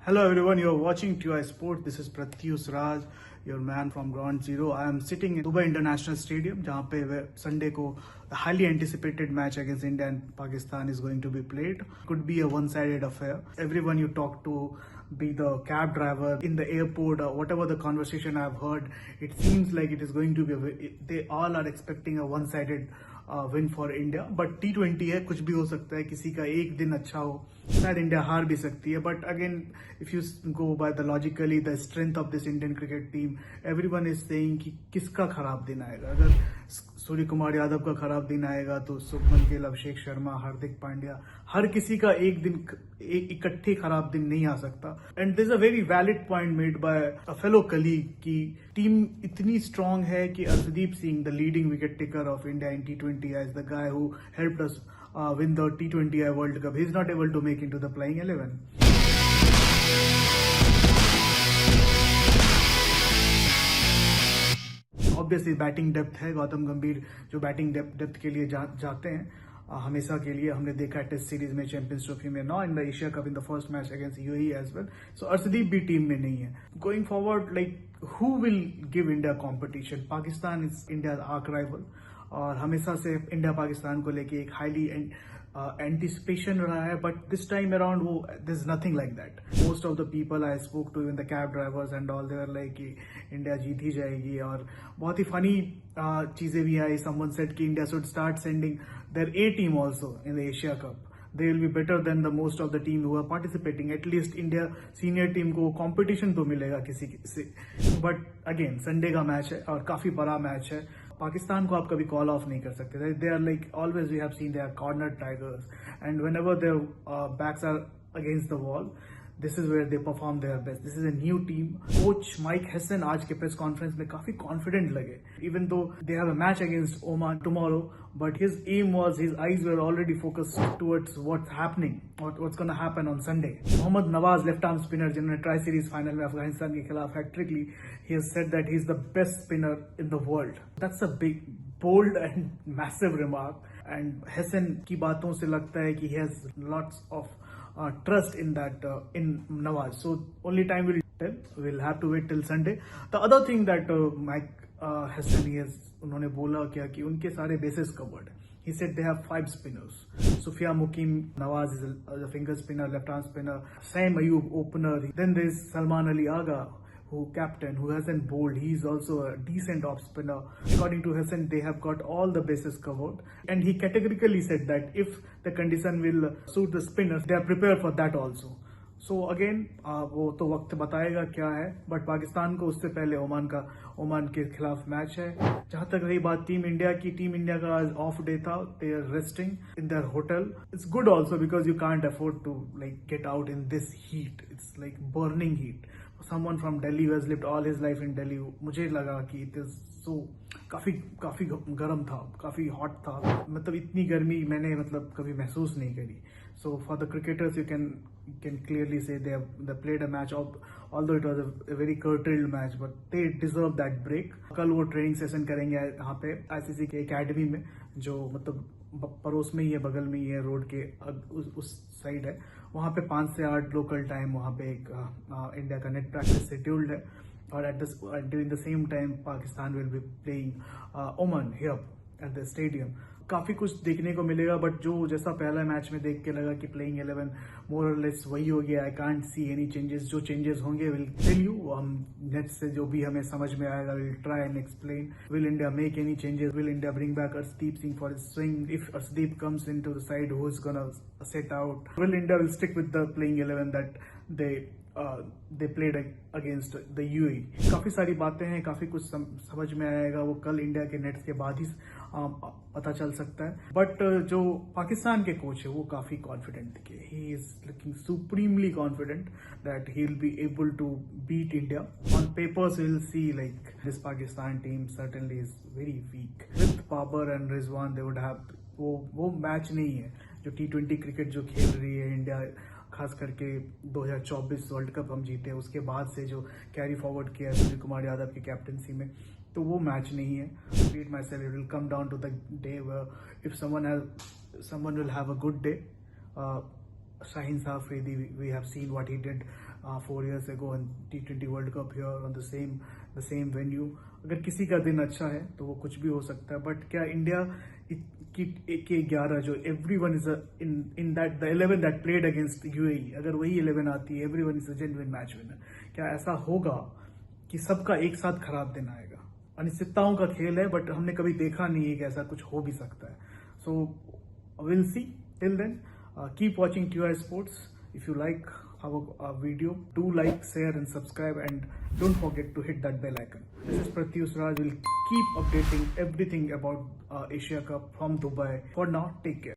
Hello everyone, you're watching TI Sport. This is Pratyush Raj, your man from Ground Zero. I am sitting in Dubai International Stadium, जहाँ पे Sunday को highly anticipated match against India and Pakistan is going to be played. Could be a one-sided affair. Everyone you talk to, be the cab driver in the airport, or whatever the conversation I've heard, it seems like it is going to be. They all are expecting a one-sided win for India. But T20 है, कुछ भी हो सकता है, किसी का एक दिन अच्छा हो, शायद इंडिया हार भी सकती है. But again if you go by the logically the strength of this Indian cricket team, everyone is saying कि किसका खराब दिन आएगा. अगर सूर्य कुमार यादव का खराब दिन आएगा तो शुभमन गिल, अभिषेक शर्मा, हार्दिक पांड्या, हर किसी का एक दिन इकट्ठे खराब दिन नहीं आ सकता. And this a very valid point made by a fellow colleague कि टीम इतनी स्ट्रांग है कि Arshdeep Singh, the leading wicket taker of India in T20 as the guy who helped us win the T20 World Cup, he's not able to make into the playing 11. Obviously batting depth है. गौतम गंभीर जो batting depth के लिए जाते हैं हमेशा के लिए. हमने देखा है टेस्ट सीरीज में, चैंपियंस ट्रॉफी में, no in the Asia Cup in the first match against UAE as well. So Arshdeep भी टीम में नहीं है. Going forward, like who will give India competition? Pakistan is India arch rival और हमेशा से India Pakistan को लेके एक हाईली एंटिसिपेशन रहा है. बट दिस टाइम अराउंड वो this is nothing like that. Most of the people I spoke to, even the cab drivers and all, they were like कि इंडिया जीत ही जाएगी. और बहुत ही फनी चीजें भी आई. समवन सेड कि India should start sending their A team also in the Asia Cup. They will be better than the most of the team who are participating. At least India senior team को competition तो मिलेगा किसी से. But again, Sunday का match है और काफी बड़ा मैच है. पाकिस्तान को आप कभी कॉल ऑफ नहीं कर सकते. They are like always we have seen they are corner tigers, and whenever their backs are against the wall, this is where they perform their best. This is a new team. Coach Mike Hesson आज के press conference में काफी confident लगे. Even though they have a match against Oman tomorrow, but his aim was, his eyes were already focused towards what's happening, what's going to happen on Sunday. Mohammad Nawaz, left arm spinner जिन्होंने tri series final में अफगानिस्तान के खिलाफ hat trick ली, he has said that he is the best spinner in the world. That's a big, bold and massive remark. And Hesson की बातों से लगता है कि he has lots of trust in that in Nawaz. So only time will tell. We'll have to wait till Sunday. The other thing that Mike Hesson उन्होंने बोला क्या कि उनके सारे bases covered. He said they have 5 spinners. Sufia Mukim, Nawaz is a finger spinner, left arm spinner. Saim Ayub, opener. Then there is Salman Ali Agha, who captain, who hasn't bowled. He's also a decent off spinner. According to Hassan, they have got all the bases covered. And he categorically said that if the condition will suit the spinners, they are prepared for that also. So again, वो तो वक्त बताएगा क्या है. But Pakistan को उससे पहले Oman के खिलाफ मैच है. जहां तक रही बात टीम इंडिया की, टीम इंडिया का आज ऑफ डे था. They are resting in their hotel. It's good also because you can't afford to like get out in this heat. It's like burning heat. Someone from Delhi who has lived all his life in Delhi, मुझे लगा कि it is so काफी गर्म था, काफी hot था. मतलब इतनी गर्मी मैंने कभी महसूस नहीं करी. So for the cricketers, you can clearly say they played a match, although it was a very curtailed match, but they deserve that break. कल वो ट्रेनिंग सेशन करेंगे यहाँ पे ICC के एकेडमी में, जो पड़ोस में ही है, बगल में ही है, रोड के उस साइड है. वहाँ पे 5 से 8 लोकल टाइम वहाँ पे एक इंडिया का नेट प्रैक्टिस शेड्यूल्ड है. और during the same time Pakistan will be playing Oman here at the stadium. काफी कुछ देखने को मिलेगा. बट जो जैसा पहला मैच में देख के लगा कि प्लेइंग 11 मोर और लेस वही हो गया. I can't see any changes. जो चेंजेस होंगे विल टेल यू. हम नेट से जो भी हमें समझ में आएगा will try and explain. Will India make any changes? Will India bring back Arshdeep Singh for his swing? If Arshdeep comes into the side, who is gonna set out? Will India will stick with the playing 11 that they played against the UAE? काफी सारी बातें हैं, काफी कुछ समझ में आएगा. वो कल इंडिया के नेट्स के बाद ही पता चल सकता है. बट जो पाकिस्तान के कोच है वो काफी कॉन्फिडेंट दिखे. He is looking supremely confident that he will be able to beat India. On papers will see like this Pakistan team certainly is very weak. With Babar and Rizwan they would have, वो match नहीं है जो T20 cricket जो खेल रही है India, खास करके 2024 वर्ल्ड कप हम जीते उसके बाद से जो कैरी फॉरवर्ड किया है सूर्य कुमार यादव की कैप्टनसी में, तो वो मैच नहीं है. Repeat myself, it will come down to the day if someone will have a good day. Shaheen Safridi, we have seen what he did 4 years ago in T20 World Cup here on the same venue. अगर किसी का दिन अच्छा है तो वो कुछ भी हो सकता है, बट क्या इंडिया के 11 जो everyone is in that the 11 that played against UAE, अगर वही 11 आती है, everyone is a genuine match winner, क्या ऐसा होगा कि सबका एक साथ खराब दिन आएगा? अनिश्चितताओं का खेल है, बट हमने कभी देखा नहीं है कि ऐसा कुछ हो भी सकता है. So will see. Till then keep watching TY Sports. If you like our video, do like, share and subscribe, and don't forget to hit that bell icon. This is Pratyush Raj. Will keep updating everything about Asia Cup from Dubai. For now, take care.